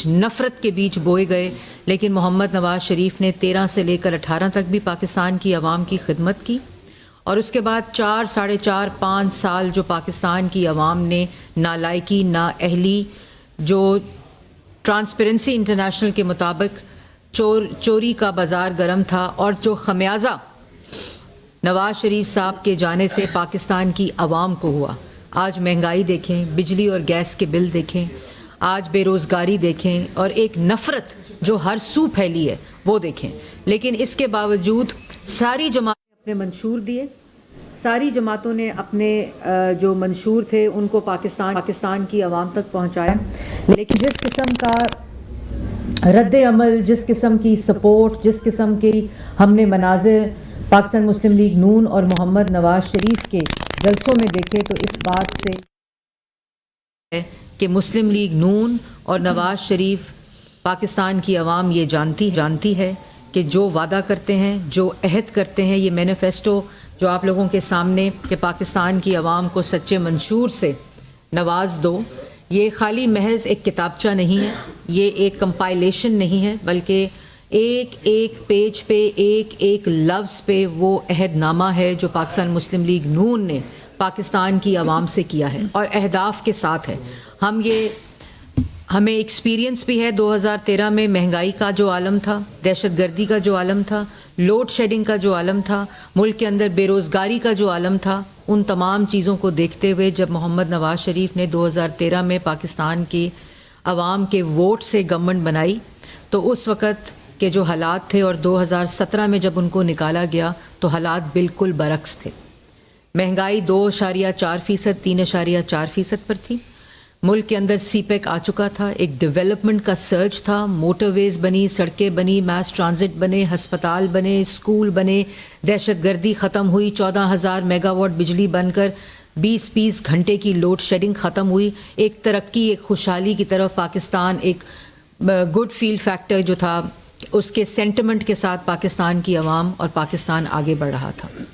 नफरत के बीज बोए गए, लेकिन मोहम्मद नवाज शरीफ ने 13 से लेकर 18 तक भी पाकिस्तान की आवाम की खिदमत की, और उसके बाद 4, साढ़े 4, 5 साल जो पाकिस्तान की आवाम ने नालायकी, नाअहली, जो ट्रांसपेरेंसी इंटरनेशनल के मुताबिक चोरी का बाज़ार गर्म था, और जो खमियाजा नवाज शरीफ साहब के जाने से पाकिस्तान की आवाम को हुआ। आज महंगाई देखें, बिजली और गैस के बिल देखें, आज बेरोज़गारी देखें, और एक नफ़रत जो हर सू फैली है वो देखें। लेकिन इसके बावजूद सारी जमातें अपने मंशूर दिए, सारी जमातों ने अपने जो मंशूर थे उनको पाकिस्तान की आवाम तक पहुँचाया। लेकिन जिस किस्म का रद्द अमल, जिस किस्म की सपोर्ट, जिस किस्म की हमने मनाजिर पाकिस्तान मुस्लिम लीग नून और मोहम्मद नवाज शरीफ के जलसों में देखे, तो इस बात से है कि मुस्लिम लीग नून और नवाज शरीफ, पाकिस्तान की आवाम ये जानती है कि जो वादा करते हैं, जो अहद करते हैं, ये मैनिफेस्टो जो आप लोगों के सामने कि पाकिस्तान की आवाम को सच्चे मंशूर से नवाज दो, ये खाली महज एक किताबचा नहीं है, ये एक कंपाइलेशन नहीं है, बल्कि एक एक पेज पे, एक एक लफ्ज़ पे वो अहदनामा है जो पाकिस्तान मुस्लिम लीग नून ने पाकिस्तान की आवाम से किया है और अहदाफ के साथ है। हमें एक्सपीरियंस भी है 2013 में महंगाई का जो आलम था, दहशतगर्दी का जो आलम था, लोड शेडिंग का जो आलम था, मुल्क के अंदर बेरोज़गारी का जो आलम था। उन तमाम चीज़ों को देखते हुए जब मोहम्मद नवाज शरीफ ने 2013 में पाकिस्तान की आवाम के वोट से गवर्नमेंट बनाई, तो उस वक़्त के जो हालात थे, और 2017 में जब उनको निकाला गया तो हालात बिल्कुल बरक्स थे। महंगाई 2.4%, 3.4% पर थी। मुल्क के अंदर सीपेक आ चुका था, एक डेवलपमेंट का सर्च था, मोटरवेज़ बनी, सड़कें बनी, मास ट्रांजिट बने, हस्पताल बने, स्कूल बने, दहशतगर्दी ख़त्म हुई, 14,000 मेगावाट बिजली बनकर 20-20 घंटे की लोड शेडिंग ख़त्म हुई। एक तरक्की, एक खुशहाली की तरफ पाकिस्तान, एक गुड फील फैक्टर जो था, उसके सेंटिमेंट के साथ पाकिस्तान की आवाम और पाकिस्तान आगे बढ़ रहा था।